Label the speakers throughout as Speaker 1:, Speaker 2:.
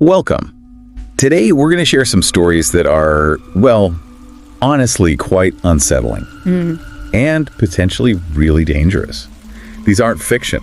Speaker 1: Welcome. Today, we're going to share some stories that are, well, honestly quite unsettling and potentially really dangerous. These aren't fiction.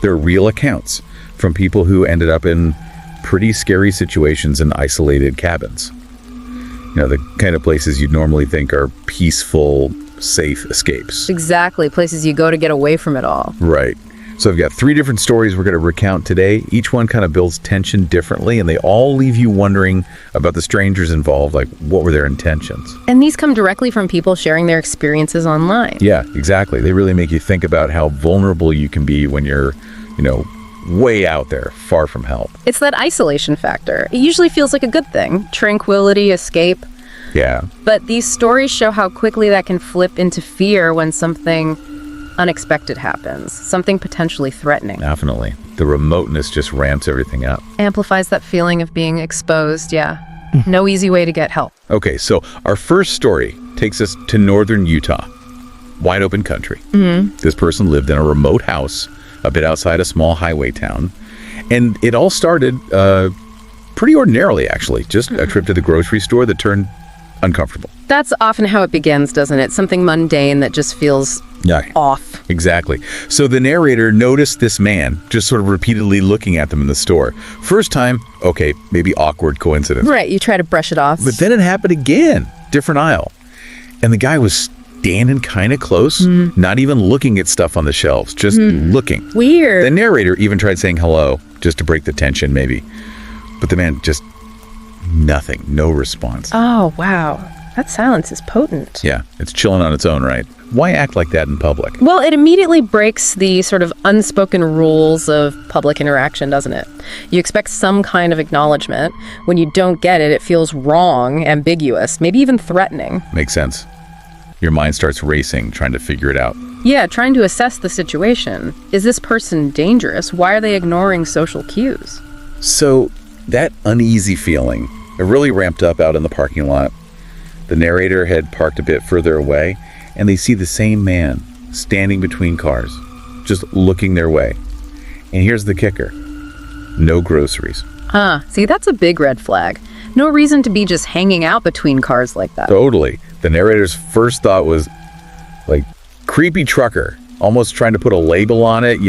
Speaker 1: They're real accounts from people who ended up in pretty scary situations in isolated cabins. You know, the kind of places you'd normally think are peaceful, safe escapes.
Speaker 2: Exactly, places you go to get away from it all.
Speaker 1: Right. So I've got 3 different stories we're going to recount today. Each one kind of builds tension differently, and they all leave you wondering about the strangers involved, like what were their intentions?
Speaker 2: And these come directly from people sharing their experiences online.
Speaker 1: Yeah, exactly. They really make you think about how vulnerable you can be when you're, way out there, far from help.
Speaker 2: It's that isolation factor. It usually feels like a good thing. Tranquility, escape.
Speaker 1: Yeah.
Speaker 2: But these stories show how quickly that can flip into fear when something unexpected happens, something potentially threatening.
Speaker 1: Definitely. The remoteness just ramps everything up.
Speaker 2: Amplifies that feeling of being exposed, yeah. No easy way to get help.
Speaker 1: Okay, so our first story takes us to northern Utah. Wide open country. This person lived in a remote house a bit outside a small highway town. And it all started pretty ordinarily, actually. Just a trip to the grocery store that turned uncomfortable.
Speaker 2: That's often how it begins, doesn't it? Something mundane that just feels off.
Speaker 1: Exactly. So the narrator noticed this man just sort of repeatedly looking at them in the store. First time, okay, maybe awkward coincidence.
Speaker 2: Right, you try to brush it off.
Speaker 1: But then it happened again, different aisle. And the guy was standing kind of close, not even looking at stuff on the shelves, just looking.
Speaker 2: Weird.
Speaker 1: The narrator even tried saying hello, just to break the tension maybe. But the man just nothing, no response.
Speaker 2: Oh, wow. That silence is potent.
Speaker 1: Yeah, it's chilling on its own, right? Why act like that in public?
Speaker 2: Well, it immediately breaks the sort of unspoken rules of public interaction, doesn't it? You expect some kind of acknowledgement. When you don't get it, it feels wrong, ambiguous, maybe even threatening.
Speaker 1: Makes sense. Your mind starts racing, trying to figure it out.
Speaker 2: Yeah, trying to assess the situation. Is this person dangerous? Why are they ignoring social cues?
Speaker 1: So that uneasy feeling, it really ramped up out in the parking lot. The narrator had parked a bit further away, and they see the same man standing between cars, just looking their way. And here's the kicker. No groceries.
Speaker 2: See, that's a big red flag. No reason to be just hanging out between cars like that.
Speaker 1: Totally. The narrator's first thought was, like, creepy trucker, almost trying to put a label on it,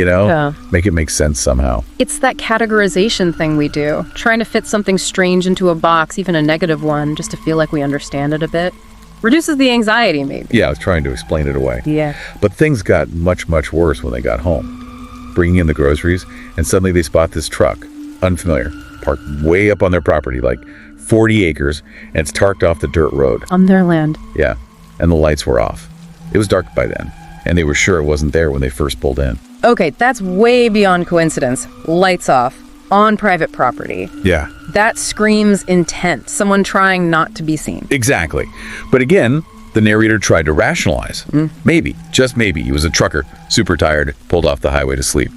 Speaker 1: make it make sense somehow.
Speaker 2: It's that categorization thing we do, trying to fit something strange into a box, even a negative one, just to feel like we understand it a bit. Reduces the anxiety, maybe.
Speaker 1: Yeah, I was trying to explain it away.
Speaker 2: Yeah.
Speaker 1: But things got much, much worse when they got home. Bringing in the groceries, and suddenly they spot this truck, unfamiliar, parked way up on their property, like 40 acres, and it's parked off the dirt road.
Speaker 2: On their land.
Speaker 1: Yeah, and the lights were off. It was dark by then, and they were sure it wasn't there when they first pulled in.
Speaker 2: Okay, that's way beyond coincidence. Lights off, on private property.
Speaker 1: Yeah.
Speaker 2: That screams intent, someone trying not to be seen.
Speaker 1: Exactly. But again, the narrator tried to rationalize. Maybe, just maybe, he was a trucker, super tired, pulled off the highway to sleep,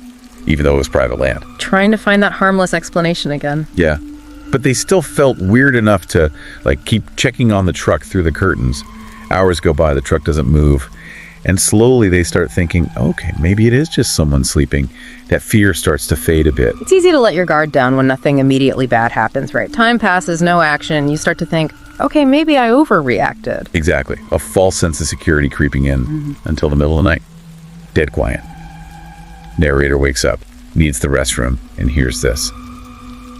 Speaker 1: even though it was private land.
Speaker 2: Trying to find that harmless explanation again.
Speaker 1: Yeah. But they still felt weird enough to, keep checking on the truck through the curtains. Hours go by, the truck doesn't move. And slowly they start thinking, okay, maybe it is just someone sleeping. That fear starts to fade a bit.
Speaker 2: It's easy to let your guard down when nothing immediately bad happens, right? Time passes, no action. You start to think, okay, maybe I overreacted.
Speaker 1: Exactly. A false sense of security creeping in until the middle of the night. Dead quiet. Narrator wakes up, needs the restroom, and hears this.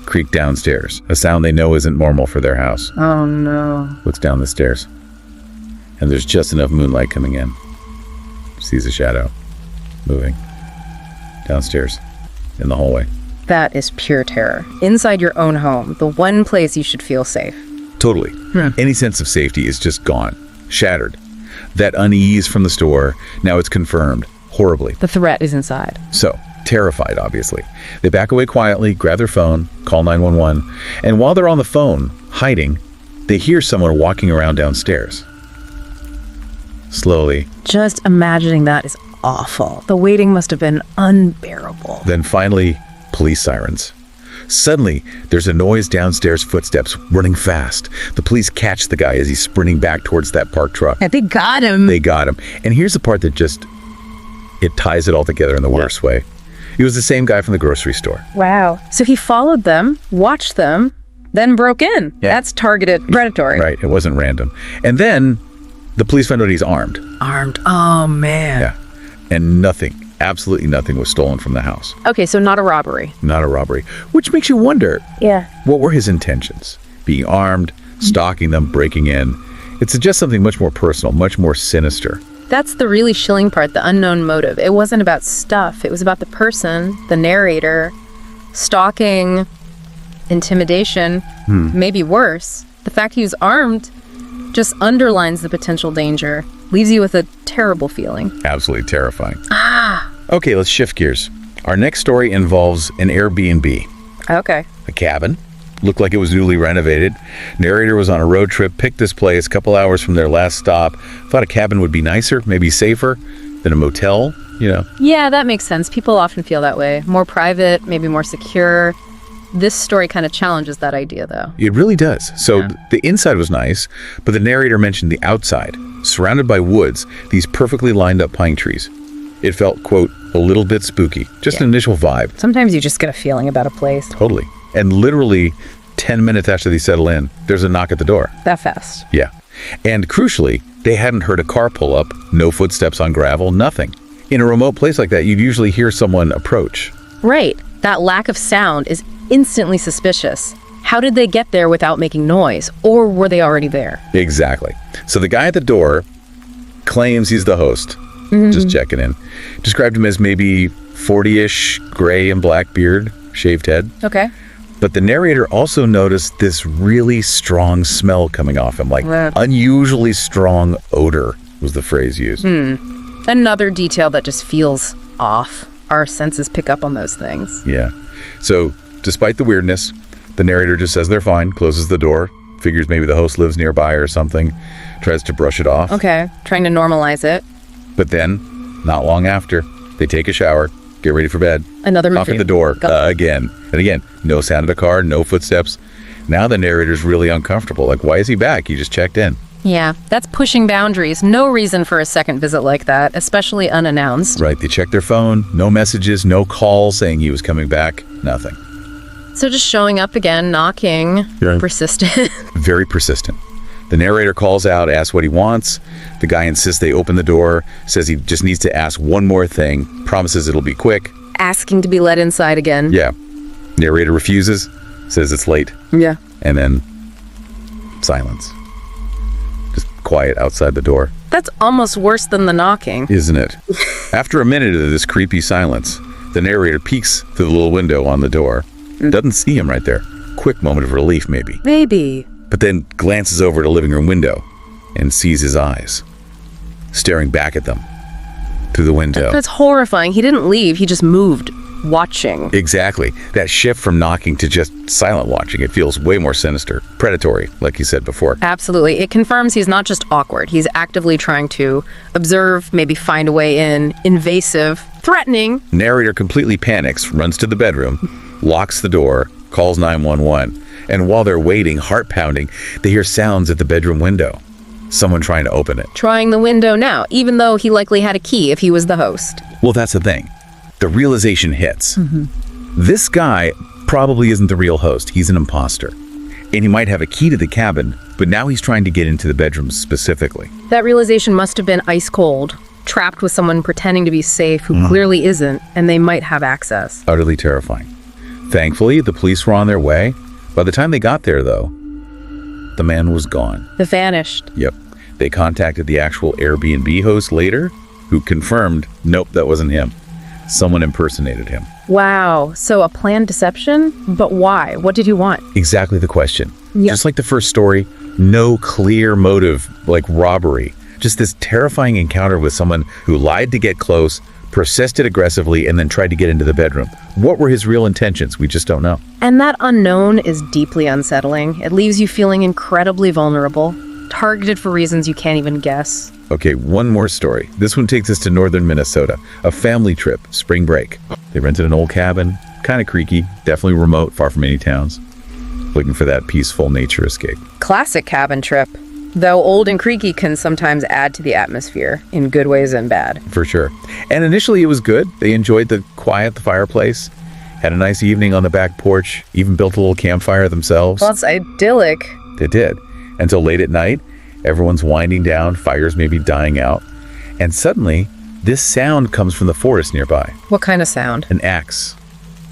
Speaker 1: Creak downstairs, a sound they know isn't normal for their house.
Speaker 2: Oh, no.
Speaker 1: Looks down the stairs, and there's just enough moonlight coming in. Sees a shadow moving downstairs in the hallway.
Speaker 2: That is pure terror. Inside your own home, the one place you should feel safe.
Speaker 1: Totally. Any sense of safety is just gone, shattered. That unease from the store, now it's confirmed, horribly.
Speaker 2: The threat is inside.
Speaker 1: So, terrified, obviously. They back away quietly, grab their phone, call 911, and while they're on the phone, hiding, they hear someone walking around downstairs. Slowly.
Speaker 2: Just imagining that is awful. The waiting must have been unbearable.
Speaker 1: Then finally, police sirens. Suddenly, there's a noise downstairs, footsteps running fast. The police catch the guy as he's sprinting back towards that parked truck.
Speaker 2: They got him.
Speaker 1: They got him. And here's the part that it ties it all together in the worst way. He was the same guy from the grocery store.
Speaker 2: Wow. So he followed them, watched them, then broke in.
Speaker 1: Yeah.
Speaker 2: That's targeted predatory.
Speaker 1: Right, it wasn't random. And then the police found out he's armed.
Speaker 2: Armed. Oh, man.
Speaker 1: Yeah. And nothing, absolutely nothing was stolen from the house.
Speaker 2: Okay, so not a robbery.
Speaker 1: Not a robbery. Which makes you wonder,
Speaker 2: Yeah.
Speaker 1: what were his intentions? Being armed, stalking them, breaking in. It suggests something much more personal, much more sinister.
Speaker 2: That's the really chilling part, the unknown motive. It wasn't about stuff. It was about the person, the narrator, stalking, intimidation, maybe worse. The fact he was armed just underlines the potential danger, leaves you with a terrible feeling.
Speaker 1: Absolutely terrifying. Okay, let's shift gears. Our next story involves an Airbnb.
Speaker 2: Okay.
Speaker 1: A cabin. Looked like it was newly renovated. Narrator was on a road trip, picked this place a couple hours from their last stop. Thought a cabin would be nicer, maybe safer than a motel, you know.
Speaker 2: Yeah, that makes sense. People often feel that way. More private, maybe more secure. This story kind of challenges that idea, though.
Speaker 1: It really does. So the inside was nice, but the narrator mentioned the outside. Surrounded by woods, these perfectly lined up pine trees. It felt, quote, a little bit spooky. Just an initial vibe.
Speaker 2: Sometimes you just get a feeling about a place.
Speaker 1: Totally. And literally 10 minutes after they settle in, there's a knock at the door.
Speaker 2: That fast.
Speaker 1: Yeah. And crucially, they hadn't heard a car pull up, no footsteps on gravel, nothing. In a remote place like that, you'd usually hear someone approach.
Speaker 2: Right. That lack of sound is instantly suspicious. How did they get there without making noise? Or were they already there?
Speaker 1: Exactly. So the guy at the door claims he's the host. Just checking in. Described him as maybe 40-ish, gray and black beard, shaved head.
Speaker 2: Okay.
Speaker 1: But the narrator also noticed this really strong smell coming off him, like
Speaker 2: Wow.
Speaker 1: unusually strong odor was the phrase used.
Speaker 2: Another detail that just feels off. Our senses pick up on those things.
Speaker 1: Yeah. So despite the weirdness, the narrator just says they're fine, closes the door, figures maybe the host lives nearby or something, tries to brush it off.
Speaker 2: Okay. Trying to normalize it.
Speaker 1: But then, not long after, they take a shower, get ready for bed.
Speaker 2: Another
Speaker 1: knock at the door again. And again, no sound of the car, no footsteps. Now the narrator's really uncomfortable. Like, why is he back? He just checked in.
Speaker 2: Yeah, that's pushing boundaries. No reason for a second visit like that, especially unannounced.
Speaker 1: Right, they checked their phone, no messages, no call saying he was coming back, nothing.
Speaker 2: So just showing up again, knocking, persistent.
Speaker 1: Very persistent. The narrator calls out, asks what he wants. The guy insists they open the door, says he just needs to ask one more thing, promises it'll be quick.
Speaker 2: Asking to be let inside again.
Speaker 1: Yeah. Narrator refuses, says it's late.
Speaker 2: Yeah.
Speaker 1: And then silence. Just quiet outside the door.
Speaker 2: That's almost worse than the knocking.
Speaker 1: Isn't it? After a minute of this creepy silence, the narrator peeks through the little window on the door. Doesn't see him right there. Quick moment of relief, maybe.
Speaker 2: Maybe.
Speaker 1: But then glances over to the living room window and sees his eyes staring back at them through the window.
Speaker 2: That's horrifying. He didn't leave. He just moved, watching.
Speaker 1: Exactly. That shift from knocking to just silent watching, it feels way more sinister, predatory, like you said before.
Speaker 2: Absolutely. It confirms he's not just awkward. He's actively trying to observe, maybe find a way in, invasive, threatening.
Speaker 1: Narrator completely panics, runs to the bedroom, locks the door, calls 911. And while they're waiting, heart pounding, they hear sounds at the bedroom window. Someone trying to open it.
Speaker 2: Trying the window now, even though he likely had a key if he was the host.
Speaker 1: Well, that's the thing. The realization hits. This guy probably isn't the real host. He's an imposter. And he might have a key to the cabin, but now he's trying to get into the bedroom specifically.
Speaker 2: That realization must have been ice cold, trapped with someone pretending to be safe who clearly isn't, and they might have access.
Speaker 1: Utterly terrifying. Thankfully, the police were on their way. By the time they got there, though, the man was gone.
Speaker 2: The vanished.
Speaker 1: Yep. They contacted the actual Airbnb host later, who confirmed, nope, that wasn't him. Someone impersonated him.
Speaker 2: Wow. So a planned deception? But why? What did he want?
Speaker 1: Exactly the question.
Speaker 2: Yep.
Speaker 1: Just like the first story, no clear motive like robbery. Just this terrifying encounter with someone who lied to get close, persisted aggressively, and then tried to get into the bedroom. What were his real intentions? We just don't know.
Speaker 2: And that unknown is deeply unsettling. It leaves you feeling incredibly vulnerable, targeted for reasons you can't even guess.
Speaker 1: Okay, one more story. This one takes us to northern Minnesota. A family trip, spring break. They rented an old cabin, kind of creaky, definitely remote, far from any towns. Looking for that peaceful nature escape.
Speaker 2: Classic cabin trip. Though old and creaky can sometimes add to the atmosphere in good ways and bad.
Speaker 1: For sure. And initially it was good. They enjoyed the quiet, the fireplace, had a nice evening on the back porch, even built a little campfire themselves.
Speaker 2: Well, it's idyllic.
Speaker 1: They did. Until late at night, everyone's winding down, fires may be dying out. And suddenly, this sound comes from the forest nearby.
Speaker 2: What kind of sound?
Speaker 1: An axe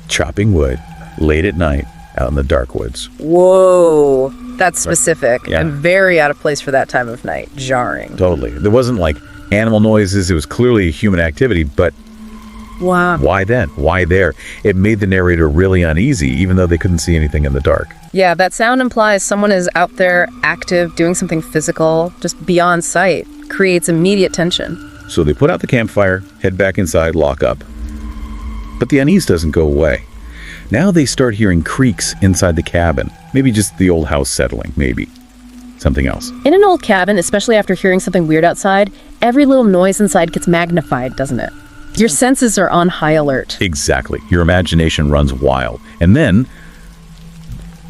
Speaker 1: chopping wood late at night out in the dark woods.
Speaker 2: Whoa. That's specific
Speaker 1: Yeah.
Speaker 2: and very out of place for that time of night. Jarring.
Speaker 1: Totally. There wasn't like animal noises. It was clearly human activity, but
Speaker 2: Wow.
Speaker 1: why then? Why there? It made the narrator really uneasy, even though they couldn't see anything in the dark.
Speaker 2: Yeah, that sound implies someone is out there active, doing something physical, just beyond sight. Creates immediate tension.
Speaker 1: So they put out the campfire, head back inside, lock up. But the unease doesn't go away. Now they start hearing creaks inside the cabin. Maybe just the old house settling, maybe. Something else.
Speaker 2: In an old cabin, especially after hearing something weird outside, every little noise inside gets magnified, doesn't it? Your senses are on high alert.
Speaker 1: Exactly. Your imagination runs wild. And then,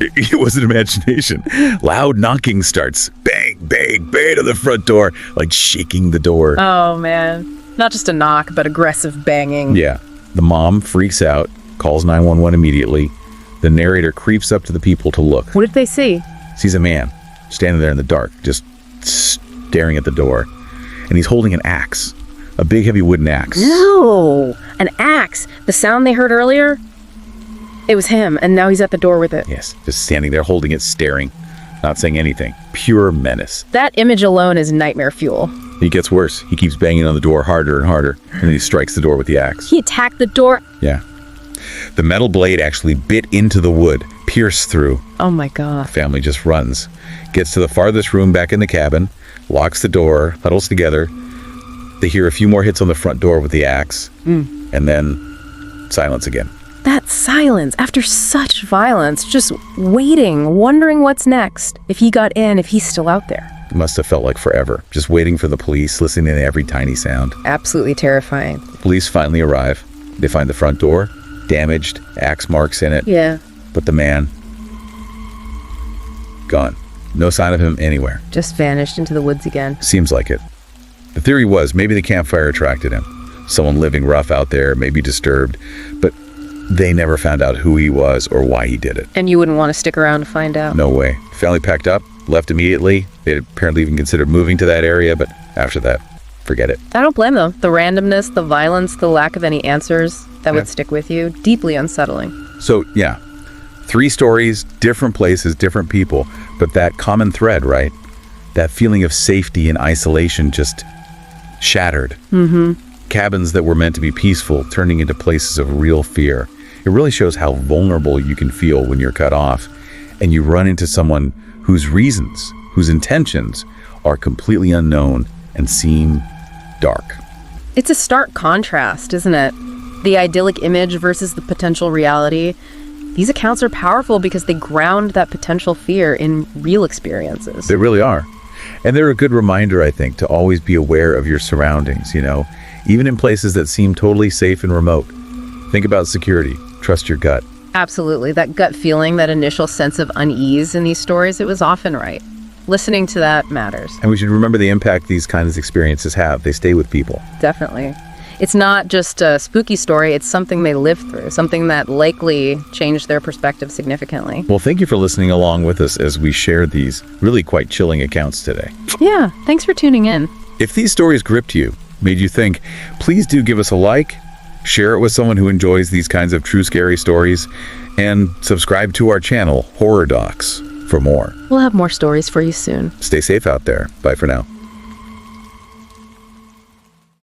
Speaker 1: it wasn't imagination. Loud knocking starts. Bang, bang, bang to the front door, like shaking the door.
Speaker 2: Oh, man. Not just a knock, but aggressive banging.
Speaker 1: Yeah. The mom freaks out, calls 911 immediately. The narrator creeps up to the people to look.
Speaker 2: What did they see?
Speaker 1: Sees a man standing there in the dark, just staring at the door. And he's holding an axe. A big, heavy wooden axe.
Speaker 2: No! An axe! The sound they heard earlier? It was him, and now he's at the door with it.
Speaker 1: Yes, just standing there holding it, staring, not saying anything. Pure menace.
Speaker 2: That image alone is nightmare fuel.
Speaker 1: He gets worse. He keeps banging on the door harder and harder, and then he strikes the door with the axe.
Speaker 2: He attacked the door.
Speaker 1: Yeah. The metal blade actually bit into the wood, pierced through.
Speaker 2: Oh my god.
Speaker 1: Family just runs. Gets to the farthest room back in the cabin, locks the door, huddles together. They hear a few more hits on the front door with the axe, and then silence again.
Speaker 2: That silence, after such violence, just waiting, wondering what's next. If he got in, if he's still out there.
Speaker 1: It must have felt like forever, just waiting for the police, listening to every tiny sound.
Speaker 2: Absolutely terrifying.
Speaker 1: Police finally arrive. They find the front door, damaged, axe marks in it.
Speaker 2: Yeah.
Speaker 1: But the man, gone. No sign of him anywhere.
Speaker 2: Just vanished into the woods again.
Speaker 1: Seems like it. The theory was maybe the campfire attracted him. Someone living rough out there, maybe disturbed, but they never found out who he was or why he did it.
Speaker 2: And you wouldn't want to stick around to find out.
Speaker 1: No way. Family packed up, left immediately. They had apparently even considered moving to that area, but after that, forget it.
Speaker 2: I don't blame them. The randomness, the violence, the lack of any answers that would stick with you, deeply unsettling.
Speaker 1: So, yeah, 3 stories, different places, different people, but that common thread, right? That feeling of safety and isolation just shattered. Cabins that were meant to be peaceful turning into places of real fear. It really shows how vulnerable you can feel when you're cut off and you run into someone whose reasons, whose intentions are completely unknown and seem dark.
Speaker 2: It's a stark contrast, isn't it? The idyllic image versus the potential reality. These accounts are powerful because they ground that potential fear in real experiences.
Speaker 1: They really are. And they're a good reminder, I think, to always be aware of your surroundings, even in places that seem totally safe and remote. Think about security. Trust your gut.
Speaker 2: Absolutely. That gut feeling, that initial sense of unease in these stories, it was often right. Listening to that matters.
Speaker 1: And we should remember the impact these kinds of experiences have. They stay with people.
Speaker 2: Definitely. It's not just a spooky story, it's something they lived through, something that likely changed their perspective significantly.
Speaker 1: Well, thank you for listening along with us as we share these really quite chilling accounts today.
Speaker 2: Yeah, thanks for tuning in.
Speaker 1: If these stories gripped you, made you think, please do give us a like, share it with someone who enjoys these kinds of true scary stories, and subscribe to our channel, Horror Docs, for more.
Speaker 2: We'll have more stories for you soon.
Speaker 1: Stay safe out there. Bye for now.